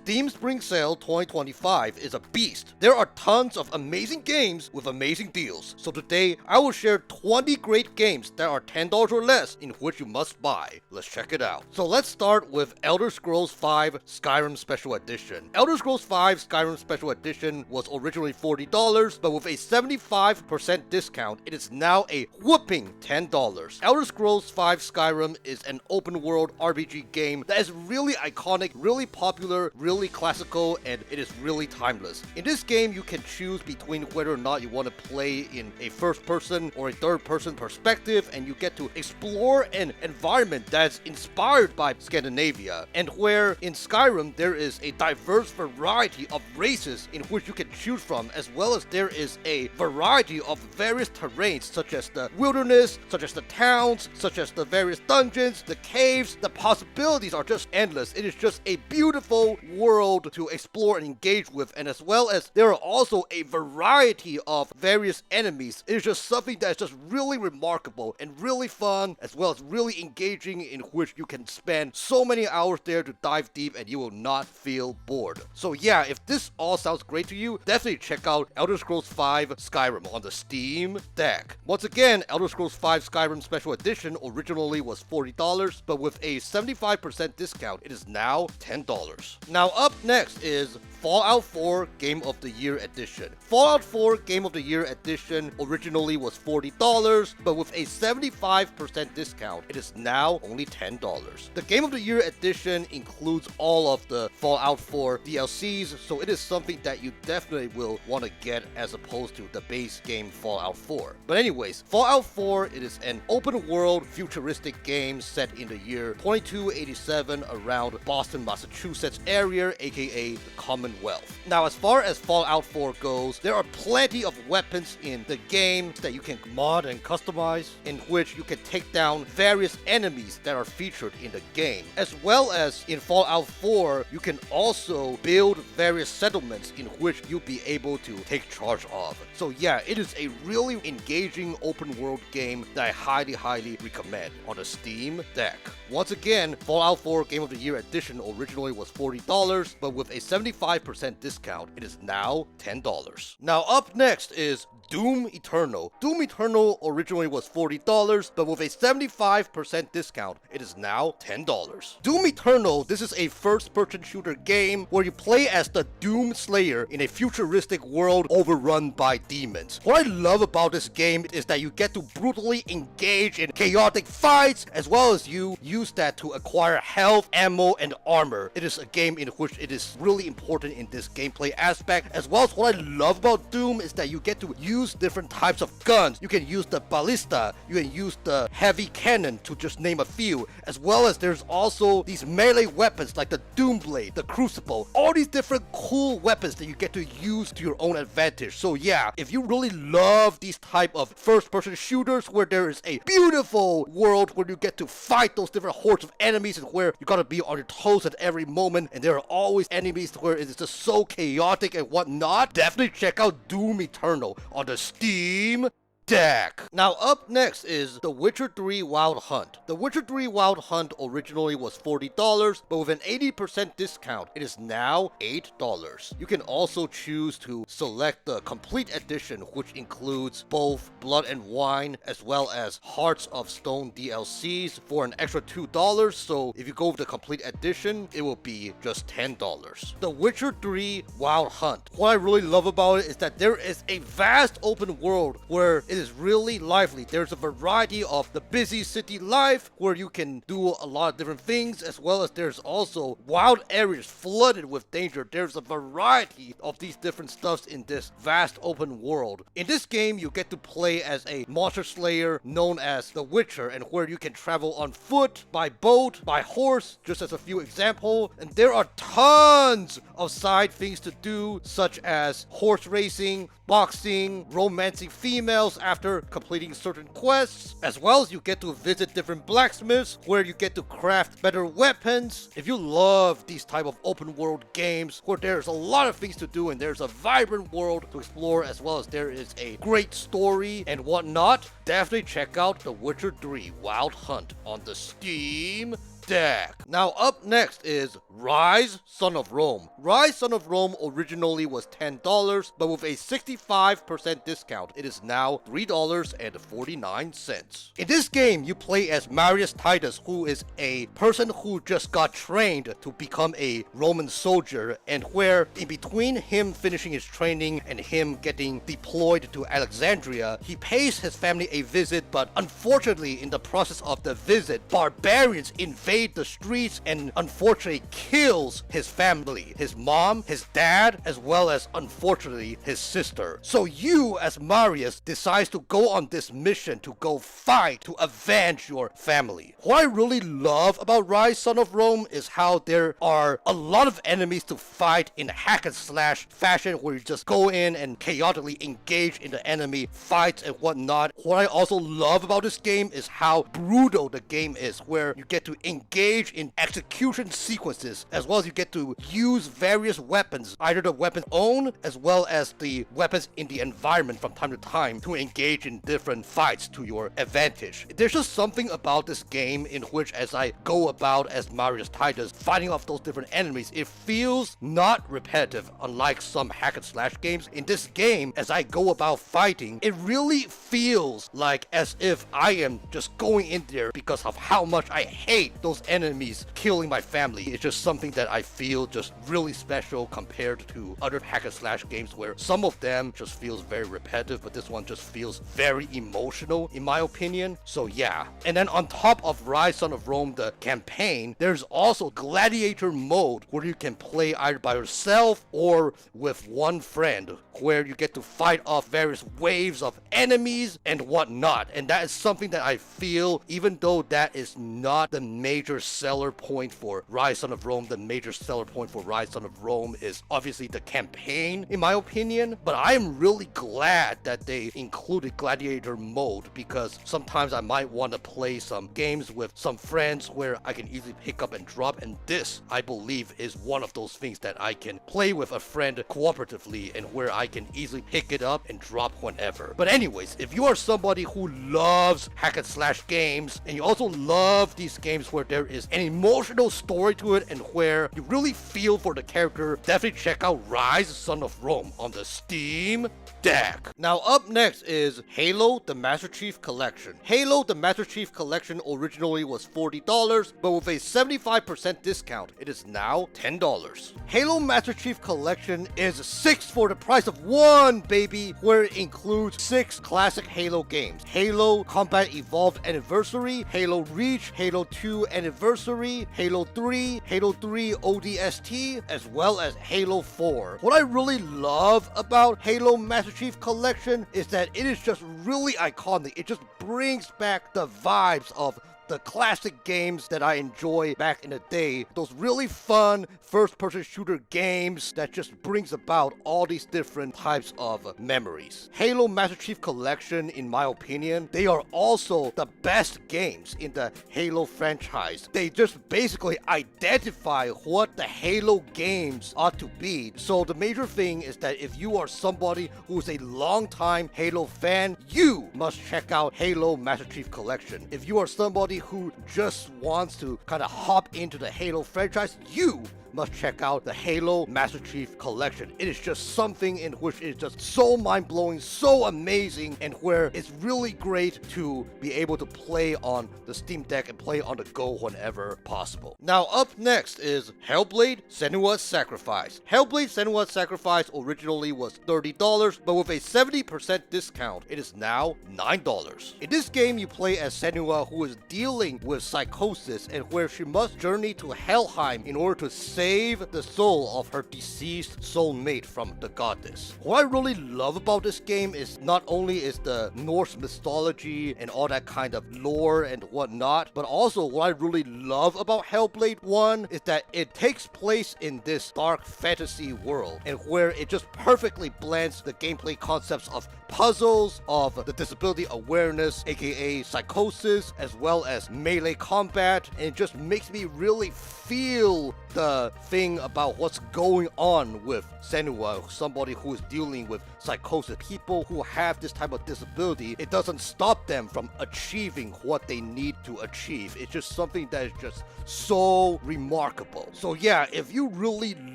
Steam Spring Sale 2025 is a beast. There are tons of amazing games with amazing deals. So today, I will share 20 great games that are $10 or less in which you must buy. Let's check it out. So let's start with Elder Scrolls V Skyrim Special Edition. Elder Scrolls V Skyrim Special Edition was originally $40, but with a 75% discount, it is now a whopping $10. Elder Scrolls V Skyrim is an open world RPG game that is really iconic, really popular, really classical, and it is really timeless. In this game, you can choose between whether or not you want to play in a first person or a third person perspective, and you get to explore an environment that's inspired by Scandinavia, and where in Skyrim there is a diverse variety of races in which you can choose from, as well as there is a variety of various terrains such as the wilderness, such as the towns, such as the various dungeons, the caves. The possibilities are just endless. It is just a beautiful world to explore and engage with, and as well as there are also a variety of various enemies. It is just something that is just really remarkable and really fun, as well as really engaging, in which you can spend so many hours there to dive deep and you will not feel bored. So yeah, if this all sounds great to you, definitely check out Elder Scrolls V Skyrim on the Steam Deck. Once again, Elder Scrolls V Skyrim Special Edition originally was $40, but with a 75% discount, it is now $10. Now up next is Fallout 4 Game of the Year Edition. Fallout 4 Game of the Year Edition originally was $40, but with a 75% discount, it is now only $10. The Game of the Year Edition includes all of the Fallout 4 DLCs, so it is something that you definitely will want to get as opposed to the base game Fallout 4. But anyways, Fallout 4, it is an open world futuristic game set in the year 2287 around Boston, Massachusetts area, aka the Commonwealth. Now, as far as Fallout 4 goes, there are plenty of weapons in the game that you can mod and customize, in which you can take down various enemies that are featured in the game. As well as in Fallout 4, you can also build various settlements in which you'll be able to take charge of. So yeah, it is a really engaging open world game that I highly recommend on the Steam Deck. Once again, Fallout 4 Game of the Year Edition originally was $40, but with a 75% discount, it is now $10. Now up next is Doom Eternal. Doom Eternal originally was $40, but with a 75% discount, it is now $10. Doom Eternal, this is a first-person shooter game where you play as the Doom Slayer in a futuristic world overrun by demons. What I love about this game is that you get to brutally engage in chaotic fights, as well as you use that to acquire health, ammo, and armor. It is a game in which it is really important in this gameplay aspect, as well as what I love about Doom is that you get to use different types of guns. You can use the ballista, you can use the heavy cannon, to just name a few, as well as there's also these melee weapons like the Doom Blade, the Crucible, all these different cool weapons that you get to use to your own advantage. So yeah, if you really love these type of first-person shooters where there is a beautiful world where you get to fight those different hordes of enemies and where you gotta be on your toes at every moment, and there are always enemies where it is just so chaotic and whatnot, definitely check out Doom Eternal on the Steam Deck. Now up next is The Witcher 3 Wild Hunt. The Witcher 3 Wild Hunt originally was $40, but with an 80% discount, it is now $8. You can also choose to select the Complete Edition, which includes both Blood and Wine as well as Hearts of Stone DLCs for an extra $2. So if you go with the Complete Edition, it will be just $10. The Witcher 3 Wild Hunt. What I really love about it is that there is a vast open world where it is really lively. There's a variety of the busy city life where you can do a lot of different things, as well as there's also wild areas flooded with danger. There's a variety of these different stuffs in this vast open world. In this game, you get to play as a monster slayer known as the Witcher, and where you can travel on foot, by boat, by horse, just as a few examples. And there are tons of side things to do, such as horse racing, boxing, romancing females after completing certain quests, as well as you get to visit different blacksmiths where you get to craft better weapons. If you love these type of open world games where there's a lot of things to do and there's a vibrant world to explore, as well as there is a great story and whatnot, definitely check out The Witcher 3 Wild Hunt on the Steam Deck. Now up next is Ryse, Son of Rome. Ryse, Son of Rome originally was $10, but with a 65% discount, it is now $3.49. In this game, you play as Marius Titus, who is a person who just got trained to become a Roman soldier, and where in between him finishing his training and him getting deployed to Alexandria, he pays his family a visit, but unfortunately in the process of the visit, barbarians invade the streets and unfortunately kills his family, his mom, his dad, as well as unfortunately his sister. So you as Marius decides to go on this mission to go fight to avenge your family. What I really love about Ryse, Son of Rome is how there are a lot of enemies to fight in hack and slash fashion, where you just go in and chaotically engage in the enemy fights and whatnot. What I also love about this game is how brutal the game is, where you get to engage in execution sequences, as well as you get to use various weapons, either the weapon's own as well as the weapons in the environment from time to time, to engage in different fights to your advantage. There's just something about this game in which, as I go about as Marius Titus fighting off those different enemies, it feels not repetitive, unlike some hack and slash games. In this game, as I go about fighting, it really feels like as if I am just going in there because of how much I hate those enemies killing my family. It's just something that I feel just really special compared to other hack and slash games where some of them just feels very repetitive, but this one just feels very emotional in my opinion. So yeah. And then on top of Ryse, Son of Rome, the campaign, there's also gladiator mode where you can play either by yourself or with one friend, where you get to fight off various waves of enemies and whatnot. And that is something that I feel, even though that is not the major seller point for Ryse, Son of Rome, the major seller point for Ryse, Son of Rome is obviously the campaign, in my opinion. But I am really glad that they included gladiator mode, because sometimes I might want to play some games with some friends where I can easily pick up and drop, and this, I believe, is one of those things that I can play with a friend cooperatively and where I can easily pick it up and drop whenever. But anyways, if you are somebody who loves hack and slash games, and you also love these games where there is an emotional story to it and where you really feel for the character, definitely check out Ryse, Son of Rome on the Steam Deck. Now up next is Halo the Master Chief Collection. Halo the Master Chief Collection originally was $40, but with a 75% discount, it is now $10. Halo Master Chief Collection is 6 for the price of 1, baby, where it includes 6 classic Halo games: Halo Combat Evolved Anniversary, Halo Reach, Halo 2 Anniversary, Halo 3, Halo 3 ODST, as well as Halo 4. What I really love about Halo Master Chief Collection is that it is just really iconic. It just brings back the vibes of the classic games that I enjoy back in the day. Those really fun first-person shooter games that just brings about all these different types of memories. Halo Master Chief Collection, in my opinion, they are also the best games in the Halo franchise. They just basically identify what the Halo games ought to be. So the major thing is that if you are somebody who's a long-time Halo fan, you must check out Halo Master Chief Collection. If you are somebody who just wants to kind of hop into the Halo franchise, you must check out the Halo Master Chief Collection. It is just something in which it is just so mind-blowing, so amazing, and where it's really great to be able to play on the Steam Deck and play on the go whenever possible. Now up next is Hellblade: Senua's Sacrifice. Hellblade: Senua's Sacrifice originally was $30, but with a 70% discount, it is now $9. In this game, you play as Senua, who is dealing with psychosis and where she must journey to Helheim in order to save the soul of her deceased soulmate from the goddess. What I really love about this game is not only is the Norse mythology and all that kind of lore and whatnot, but also what I really love about Hellblade 1 is that it takes place in this dark fantasy world, and where it just perfectly blends the gameplay concepts of puzzles, of the disability awareness, aka psychosis, as well as melee combat, and it just makes me really feel the thing about what's going on with Senua, somebody who is dealing with psychosis. People who have this type of disability, it doesn't stop them from achieving what they need to achieve. It's just something that is just so remarkable. So yeah, if you really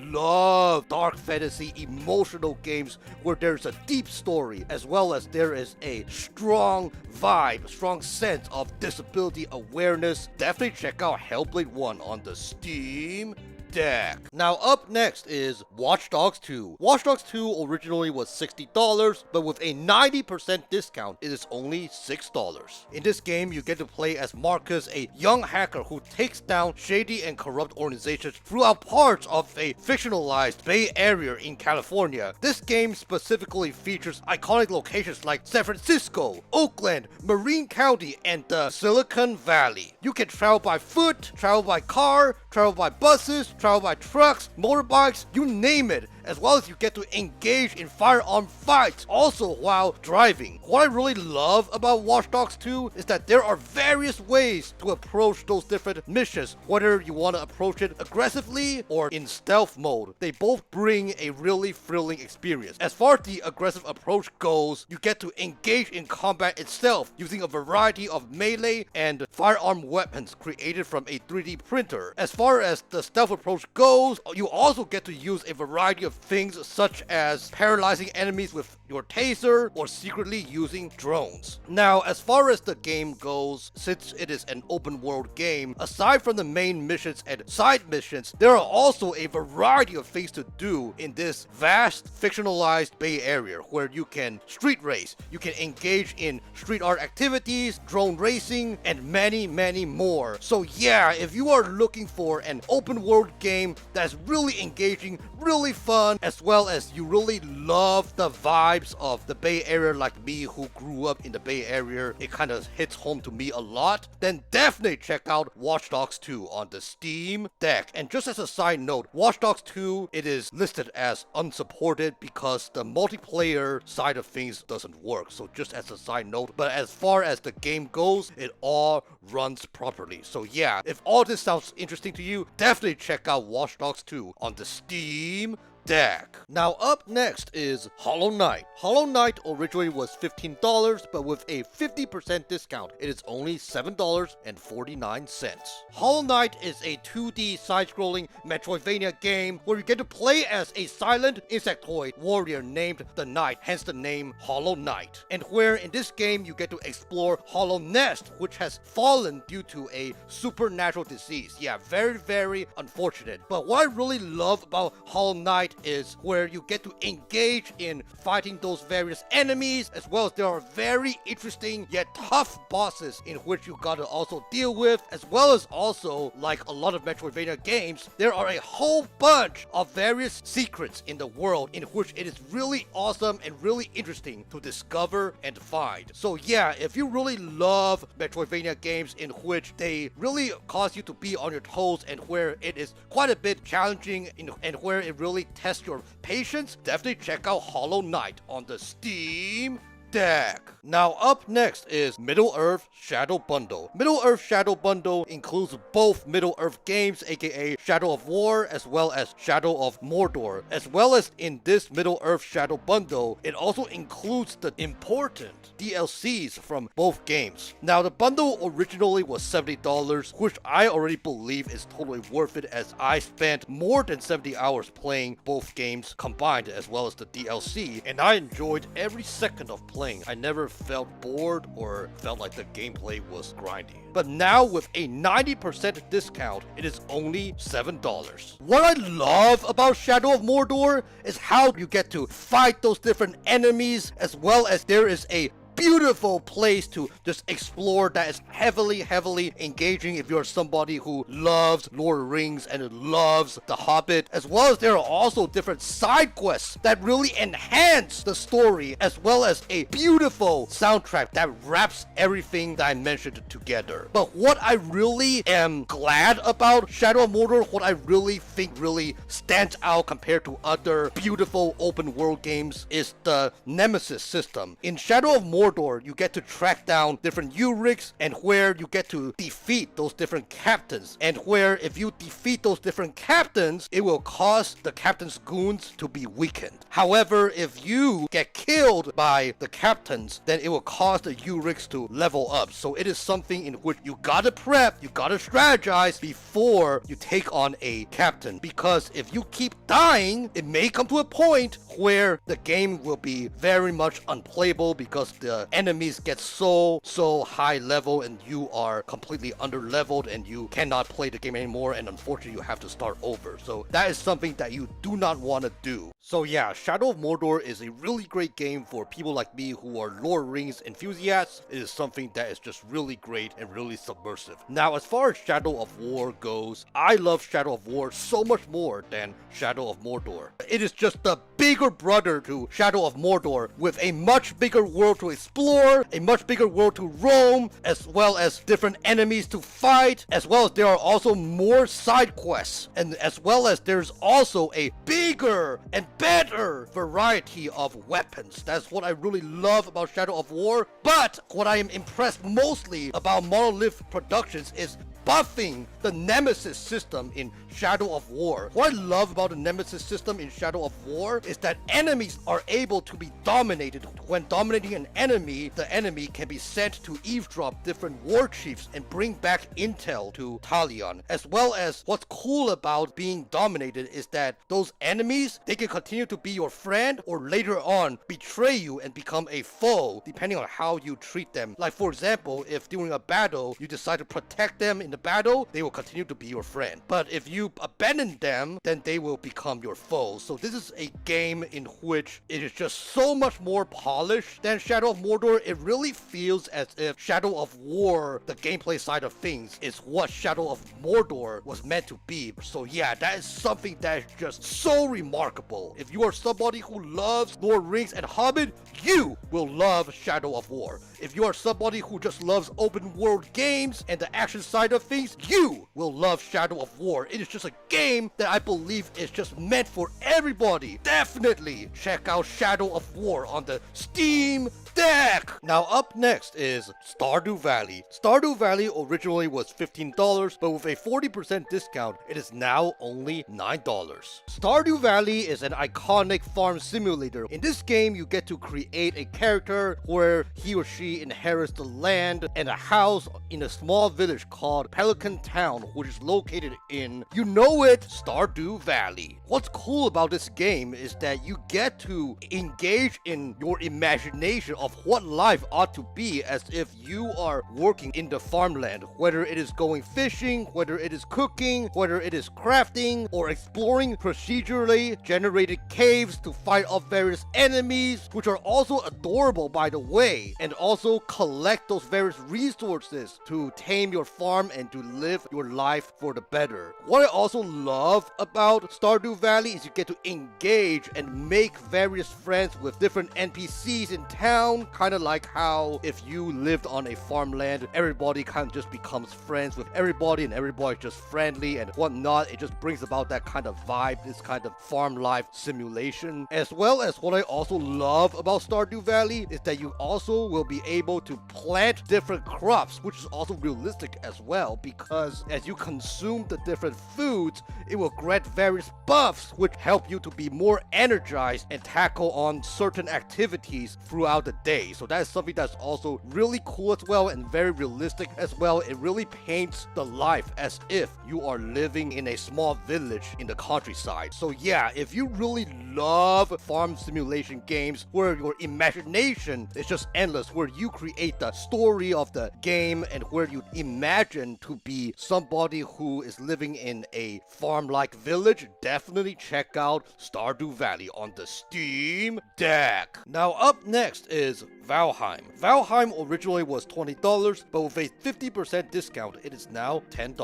love dark fantasy emotional games where there's a deep story as well as there is a strong vibe, strong sense of disability awareness, definitely check out Hellblade 1 on the Steam Deck. Now up next is Watch Dogs 2. Watch Dogs 2 originally was $60, but with a 90% discount, it is only $6. In this game, you get to play as Marcus, a young hacker who takes down shady and corrupt organizations throughout parts of a fictionalized Bay Area in California. This game specifically features iconic locations like San Francisco, Oakland, Marin County, and the Silicon Valley. You can travel by foot, travel by car, travel by buses, travel by trucks, motorbikes, you name it, as well as you get to engage in firearm fights also while driving. What I really love about Watch Dogs 2 is that there are various ways to approach those different missions, whether you want to approach it aggressively or in stealth mode. They both bring a really thrilling experience. As far as the aggressive approach goes, you get to engage in combat itself using a variety of melee and firearm weapons created from a 3D printer. As far as the stealth approach goes, you also get to use a variety of things such as paralyzing enemies with your taser or secretly using drones. Now, as far as the game goes, since it is an open world game, aside from the main missions and side missions, there are also a variety of things to do in this vast fictionalized Bay Area where you can street race, you can engage in street art activities, drone racing, and many, many more. So yeah, if you are looking for an open world game that's really engaging, really fun, as well as you really love the vibes of the Bay Area like me who grew up in the Bay Area, it kind of hits home to me a lot, then definitely check out Watch Dogs 2 on the Steam Deck. And just as a side note, Watch Dogs 2, it is listed as unsupported because the multiplayer side of things doesn't work. So just as a side note, but as far as the game goes, it all runs properly. So yeah, if all this sounds interesting to you, definitely check out Watch Dogs 2 on the Steam Deck. Now up next is Hollow Knight. Hollow Knight originally was $15, but with a 50% discount, it is only $7.49. Hollow Knight is a 2D side-scrolling Metroidvania game where you get to play as a silent insectoid warrior named the Knight, hence the name Hollow Knight. And where in this game you get to explore Hollow Nest, which has fallen due to a supernatural disease. Yeah, very, very unfortunate. But what I really love about Hollow Knight is where you get to engage in fighting those various enemies, as well as there are very interesting yet tough bosses in which you gotta also deal with, as well as also, like a lot of Metroidvania games, there are a whole bunch of various secrets in the world in which it is really awesome and really interesting to discover and find. So yeah, if you really love Metroidvania games in which they really cause you to be on your toes and where it is quite a bit challenging and where it really test your patience, definitely check out Hollow Knight on the Steam Deck. Now up next is Middle-earth Shadow Bundle. Middle-earth Shadow Bundle includes both Middle-earth games, aka Shadow of War, as well as Shadow of Mordor. As well as in this Middle-earth Shadow Bundle, it also includes the important DLCs from both games. Now the bundle originally was $70, which I already believe is totally worth it as I spent more than 70 hours playing both games combined as well as the DLC, and I enjoyed every second of playing. I never felt bored or felt like the gameplay was grindy. But now with a 90% discount, it is only $7. What I love about Shadow of Mordor is how you get to fight those different enemies, as well as there is a beautiful place to just explore that is heavily engaging if you're somebody who loves Lord of the Rings and loves The Hobbit, as well as there are also different side quests that really enhance the story, as well as a beautiful soundtrack that wraps everything that I mentioned together. But what I really am glad about Shadow of Mordor, what I really think really stands out compared to other beautiful open world games, is the Nemesis system. In Shadow of Mordor, Mordor, you get to track down different Ulrics, and where you get to defeat those different captains, and where if you defeat those different captains, it will cause the captain's goons to be weakened. However, if you get killed by the captains, then it will cause the Ulrics to level up. So it is something in which you gotta prep, you gotta strategize before you take on a captain, because if you keep dying, it may come to a point where the game will be very much unplayable because the enemies get so high level and you are completely under leveled and you cannot play the game anymore, and unfortunately you have to start over. So that is something that you do not want to do. So yeah, Shadow of Mordor is a really great game for people like me who are Lord of the Rings enthusiasts. It is something that is just really great and really subversive. Now, as far as Shadow of War goes, I love Shadow of War so much more than Shadow of Mordor. It is just the bigger brother to Shadow of Mordor, with a much bigger world to explore, a much bigger world to roam, as well as different enemies to fight, as well as there are also more side quests, and as well as there's also a bigger and better variety of weapons. That's what I really love about Shadow of War. But what I am impressed mostly about Monolith Productions is buffing the Nemesis system in Shadow of War. What I love about the Nemesis system in Shadow of War is that enemies are able to be dominated. When dominating an enemy, the enemy can be sent to eavesdrop different war chiefs and bring back intel to Talion. As well as what's cool about being dominated is that those enemies, they can continue to be your friend or later on betray you and become a foe depending on how you treat them. Like for example, if during a battle you decide to protect them in the battle, they will continue to be your friend. But if you abandon them, then they will become your foes. So this is a game in which it is just so much more polished than Shadow of Mordor. It really feels as if Shadow of War, the gameplay side of things, is what Shadow of Mordor was meant to be. So yeah, that is something that is just so remarkable. If you are somebody who loves Lord of the Rings and Hobbit, you will love Shadow of War. If you are somebody who just loves open world games and the action side of things, you will love Shadow of War. It is just a game that I believe is just meant for everybody. Definitely check out Shadow of War on the Steam Deck. Now up next is Stardew Valley. Stardew Valley originally was $15, but with a 40% discount, it is now only $9. Stardew Valley is an iconic farm simulator. In this game, you get to create a character where he or she inherits the land and a house in a small village called Pelican Town, which is located in, you know it, Stardew Valley. What's cool about this game is that you get to engage in your imagination of what life ought to be as if you are working in the farmland, whether it is going fishing, whether it is cooking, whether it is crafting, or exploring procedurally generated caves to fight off various enemies, which are also adorable by the way, and also collect those various resources to tame your farm and to live your life for the better. What I also love about Stardew Valley is you get to engage and make various friends with different NPCs in town, kind of like how if you lived on a farmland, everybody kind of just becomes friends with everybody and everybody's just friendly and whatnot. It just brings about that kind of vibe, this kind of farm life simulation. As well as what I also love about Stardew Valley is that you also will be able to plant different crops, which is also realistic as well, because as you consume the different foods, it will grant various buffs which help you to be more energized and tackle on certain activities throughout the day. So that is something that's also really cool as well and very realistic as well. It really paints the life as if you are living in a small village in the countryside. So yeah, if you really love farm simulation games where your imagination is just endless, where you create the story of the game and where you imagine to be somebody who is living in a farm-like village, definitely check out Stardew Valley on the Steam Deck. Now up next is Valheim. Valheim originally was $20, but with a 50% discount, it is now $10.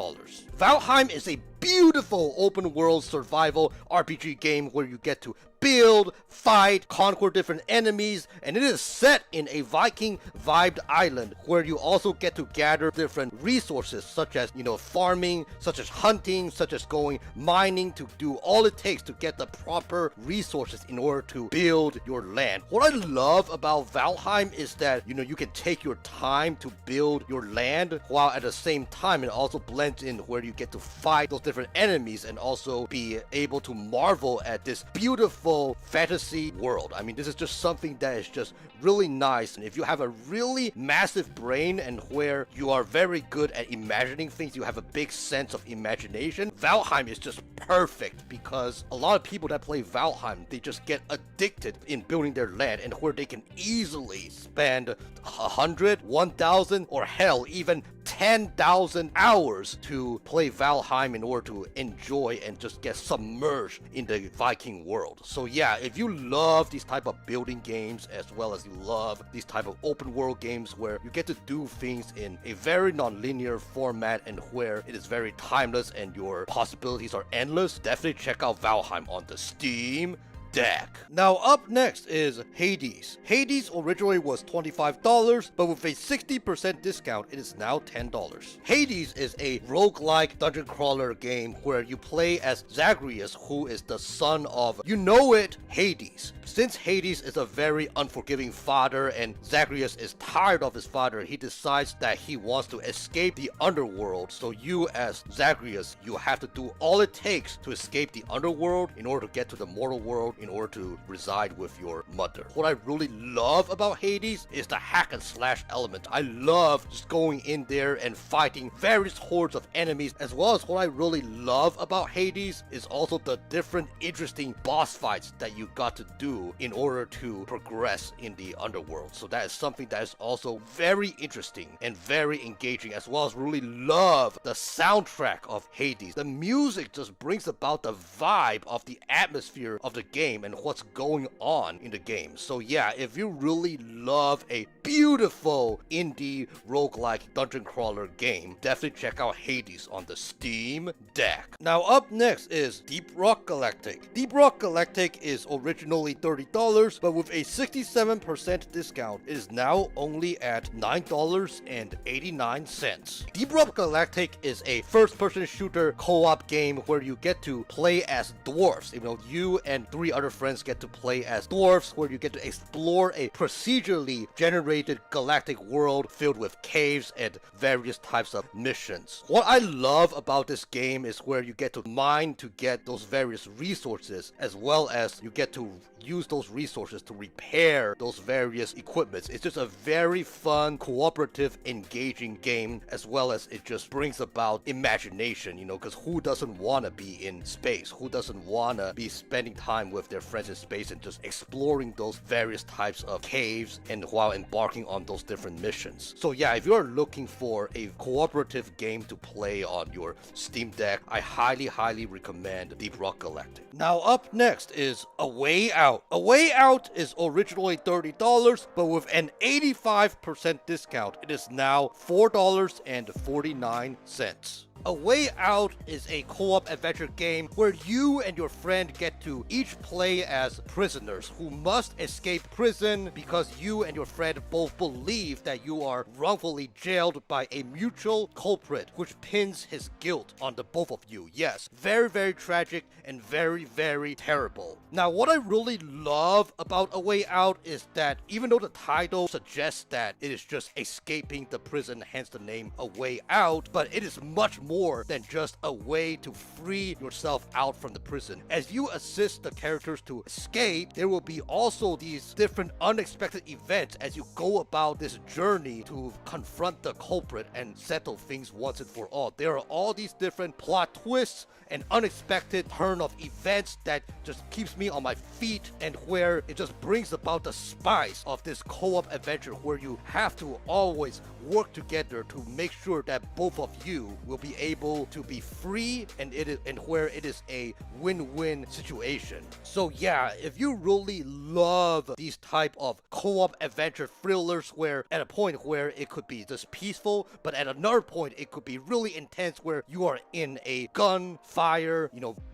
Valheim is a beautiful open world survival RPG game where you get to build, fight, conquer different enemies, and it is set in a Viking vibed island where you also get to gather different resources such as, farming, such as hunting, such as going mining, to do all it takes to get the proper resources in order to build your land. What I love about Valheim Valheim is that, you can take your time to build your land, while at the same time it also blends in where you get to fight those different enemies and also be able to marvel at this beautiful fantasy world. I mean, this is just something that is just really nice. And if you have a really massive brain and where you are very good at imagining things, you have a big sense of imagination, Valheim is just perfect, because a lot of people that play Valheim, they just get addicted in building their land, and where they can easily spend 100, 1,000, or hell, even 10,000 hours to play Valheim in order to enjoy and just get submerged in the Viking world. So yeah, if you love these type of building games, as well as you love these type of open world games where you get to do things in a very non-linear format and where it is very timeless and your possibilities are endless, definitely check out Valheim on the Steam Deck. Now up next is Hades. Hades originally was $25, but with a 60% discount, it is now $10. Hades is a roguelike dungeon crawler game where you play as Zagreus, who is the son of, Hades. Since Hades is a very unforgiving father and Zagreus is tired of his father, he decides that he wants to escape the underworld. So you as Zagreus, you have to do all it takes to escape the underworld in order to get to the mortal world, in order to reside with your mother. What I really love about Hades is the hack and slash element. I love just going in there and fighting various hordes of enemies, as well as what I really love about Hades is also the different interesting boss fights that you got to do in order to progress in the underworld. So that is something that is also very interesting and very engaging, as well as really love the soundtrack of Hades. The music just brings about the vibe of the atmosphere of the game and what's going on in the game. So yeah, if you really love a beautiful indie roguelike dungeon crawler game, definitely check out Hades on the Steam Deck. Now up next is Deep Rock Galactic. Deep Rock Galactic is originally $30, but with a 67% discount, it is now only at $9.89. Deep Rock Galactic is a first-person shooter co-op game where you get to play as dwarfs. You and 3 other friends get to play as dwarfs, where you get to explore a procedurally generated galactic world filled with caves and various types of missions. What I love about this game is where you get to mine to get those various resources, as well as you get to use those resources to repair those various equipments. It's just a very fun, cooperative, engaging game, as well as it just brings about imagination, because who doesn't want to be in space? Who doesn't want to be spending time with their friends in space and just exploring those various types of caves and while embarking on those different missions? So yeah, if you're looking for a cooperative game to play on your Steam Deck, I highly recommend Deep Rock Galactic. Now up next is A Way Out. A Way Out is originally $30, but with an 85% discount, it is now $4.49. A Way Out is a co-op adventure game where you and your friend get to each play as prisoners who must escape prison because you and your friend both believe that you are wrongfully jailed by a mutual culprit, which pins his guilt on the both of you. Yes, very tragic and very terrible. Now, what I really love about A Way Out is that even though the title suggests that it is just escaping the prison, hence the name A Way Out, but it is much more than just a way to free yourself out from the prison. As you assist the characters to escape, there will be also these different unexpected events as you go about this journey to confront the culprit and settle things once and for all. There are all these different plot twists and unexpected turn of events that just keeps me on my feet, and where it just brings about the spice of this co-op adventure where you have to always work together to make sure that both of you will be able to be free, and where it is a win-win situation. So yeah, if you really love these type of co-op adventure thrillers where at a point where it could be just peaceful, but at another point it could be really intense where you are in a gunfire,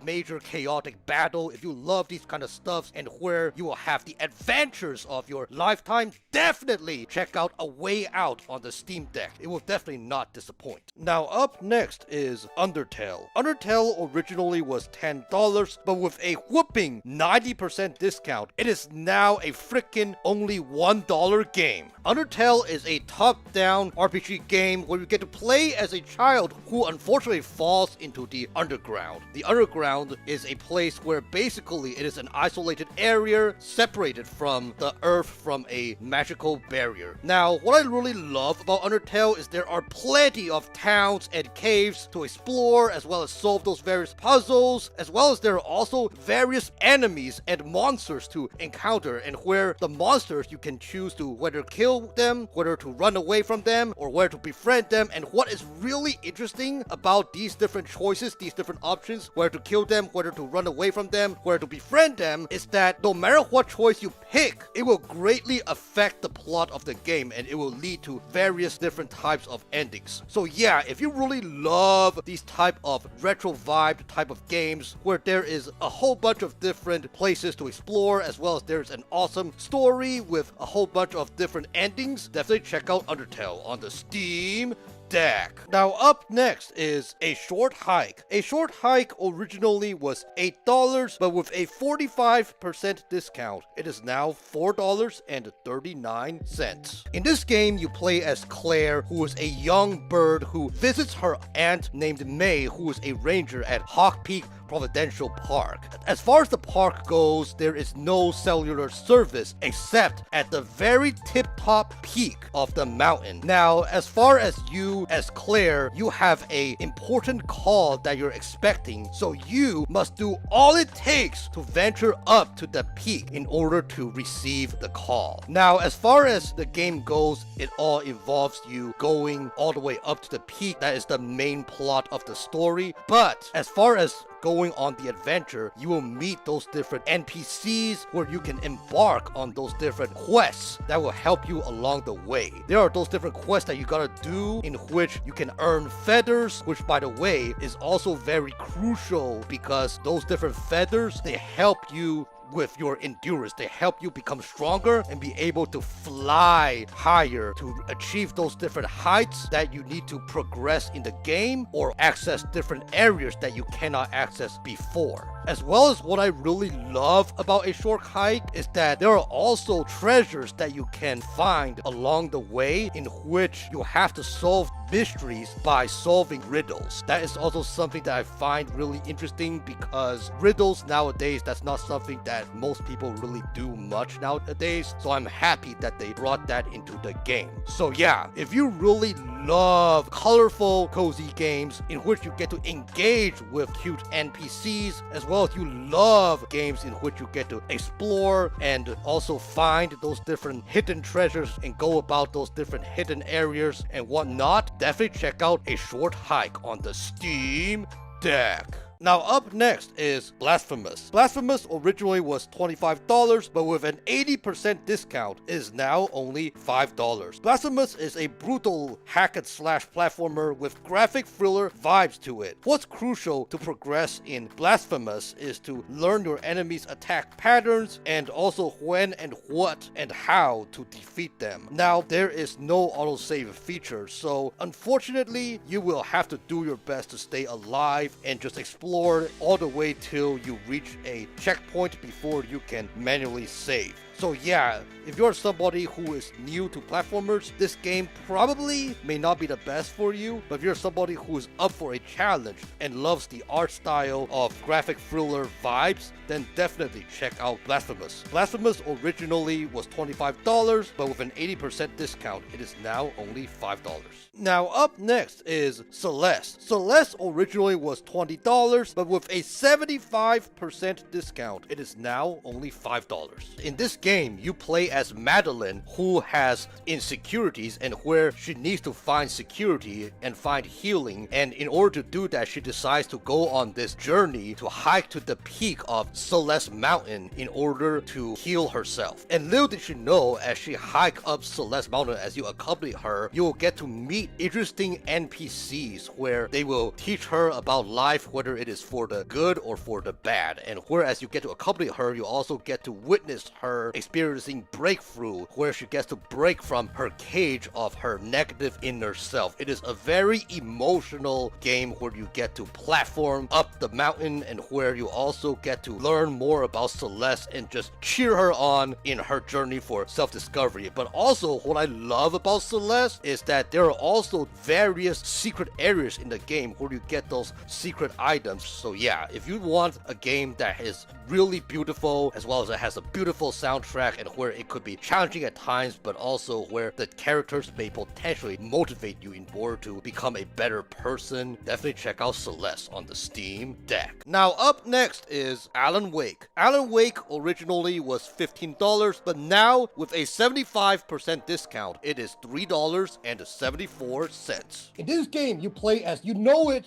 major chaotic battle, if you love these kind of stuff and where you will have the adventures of your lifetime, definitely check out A Way Out on the Steam Deck. It will definitely not disappoint. Now up next is Undertale. Undertale originally was $10, but with a whooping 90% discount, it is now a freaking only $1 game. Undertale is a top-down RPG game where you get to play as a child who unfortunately falls into the underground. The underground is a place where basically it is an isolated area separated from the earth from a magical barrier. Now, what I really love about Undertale is there are plenty of towns and caves to explore, as well as solve those various puzzles, as well as there are also various enemies and monsters to encounter, and where the monsters you can choose to whether kill them, whether to run away from them, or whether to befriend them. And what is really interesting about these different choices, these different options, whether to kill them, whether to run away from them, whether to befriend them, is that no matter what choice you pick, it will greatly affect the plot of the game, and it will lead to various different types of endings. So yeah, if you really love these type of retro vibe type of games where there is a whole bunch of different places to explore, as well as there's an awesome story with a whole bunch of different endings, definitely check out Undertale on the Steam Deck. Now up next is A Short Hike. A Short Hike originally was $8, but with a 45% discount, it is now $4.39. In this game, you play as Claire, who is a young bird who visits her aunt named May, who is a ranger at Hawk Peak Providential Park. As far as the park goes, there is no cellular service except at the very tip-top peak of the mountain. Now, as far as you as Claire, you have a important call that you're expecting, so you must do all it takes to venture up to the peak in order to receive the call. Now, as far as the game goes, it all involves you going all the way up to the peak. That is the main plot of the story. But as far as going on the adventure, you will meet those different NPCs where you can embark on those different quests that will help you along the way. There are those different quests that you gotta do in which you can earn feathers, which by the way is also very crucial because those different feathers, they help you with your endurance. They help you become stronger and be able to fly higher to achieve those different heights that you need to progress in the game or access different areas that you cannot access before. As well as what I really love about A Short Hike is that there are also treasures that you can find along the way in which you have to solve mysteries by solving riddles. That is also something that I find really interesting because riddles nowadays, that's not something that most people really do much nowadays. So I'm happy that they brought that into the game. So yeah, if you really love colorful, cozy games in which you get to engage with cute NPCs, as well as you love games in which you get to explore and also find those different hidden treasures and go about those different hidden areas and whatnot, definitely check out A Short Hike on the Steam Deck. Now up next is Blasphemous. Blasphemous originally was $25, but with an 80% discount is now only $5. Blasphemous is a brutal hack and slash platformer with graphic thriller vibes to it. What's crucial to progress in Blasphemous is to learn your enemy's attack patterns and also when and what and how to defeat them. Now there is no autosave feature, so unfortunately you will have to do your best to stay alive and just explore all the way till you reach a checkpoint before you can manually save. So yeah, if you're somebody who is new to platformers, this game probably may not be the best for you, but if you're somebody who is up for a challenge and loves the art style of graphic thriller vibes, then definitely check out Blasphemous. Blasphemous originally was $25, but with an 80% discount, it is now only $5. Now up next is Celeste. Celeste originally was $20, but with a 75% discount, it is now only $5. In this game, you play as Madeline, who has insecurities and where she needs to find security and find healing, and in order to do that, she decides to go on this journey to hike to the peak of Celeste Mountain in order to heal herself. And little did she know, as she hike up Celeste Mountain, as you accompany her, you will get to meet interesting NPCs where they will teach her about life, whether it is for the good or for the bad. And whereas you get to accompany her, you also get to witness her experiencing breakthrough where she gets to break from her cage of her negative inner self. It is a very emotional game where you get to platform up the mountain and where you also get to learn more about Celeste and just cheer her on in her journey for self-discovery. But also what I love about Celeste is that there are also various secret areas in the game where you get those secret items. So yeah, if you want a game that is really beautiful as well as it has a beautiful soundtrack and where it could be challenging at times but also where the characters may potentially motivate you in order to become a better person, definitely check out Celeste on the Steam Deck. Now up next is Alan Wake. Alan Wake originally was $15, but now with a 75% discount it is $3.74. In this game, you play as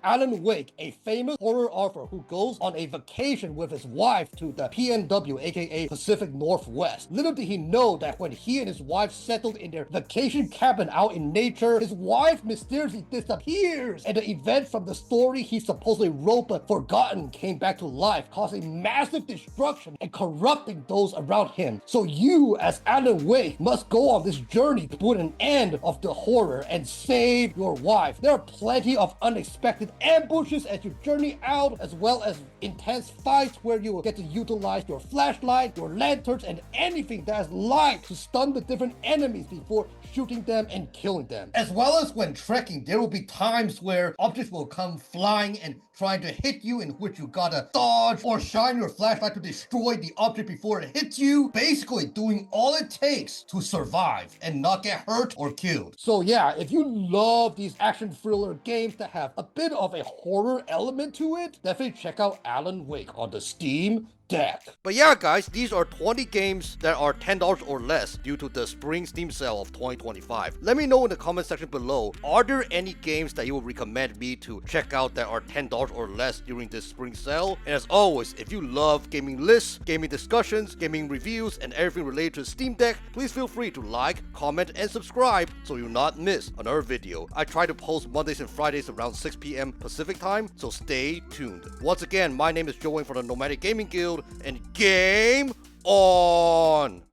Alan Wake, a famous horror author who goes on a vacation with his wife to the PNW, aka Pacific Northwest. Little did he know that when he and his wife settled in their vacation cabin out in nature, his wife mysteriously disappears, and the event from the story he supposedly wrote but forgotten came back to life, causing massive destruction and corrupting those around him. So you, as Alan Wake, must go on this journey to put an end of the horror and save your wife. There are plenty of unexpected ambushes as you journey out, as well as intense fights where you will get to utilize your flashlight, your lanterns, and anything that has light to stun the different enemies before shooting them and killing them. As well as when trekking, there will be times where objects will come flying and trying to hit you, in which you gotta dodge or shine your flashlight to destroy the object before it hits you, basically doing all it takes to survive and not get hurt or killed. So yeah, if you love these action thriller games that have a bit of a horror element to it, definitely check out Alan Wake on the Steam Deck. But yeah guys, these are 20 games that are $10 or less due to the spring Steam sale of 2025. Let me know in the comment section below, are there any games that you would recommend me to check out that are $10 or less during this spring sale? And as always, if you love gaming lists, gaming discussions, gaming reviews, and everything related to Steam Deck, please feel free to like, comment, and subscribe so you'll not miss another video. I try to post Mondays and Fridays around 6 p.m. Pacific time, so stay tuned. Once again, my name is Joey from the Nomadic Gaming Guild, and game on!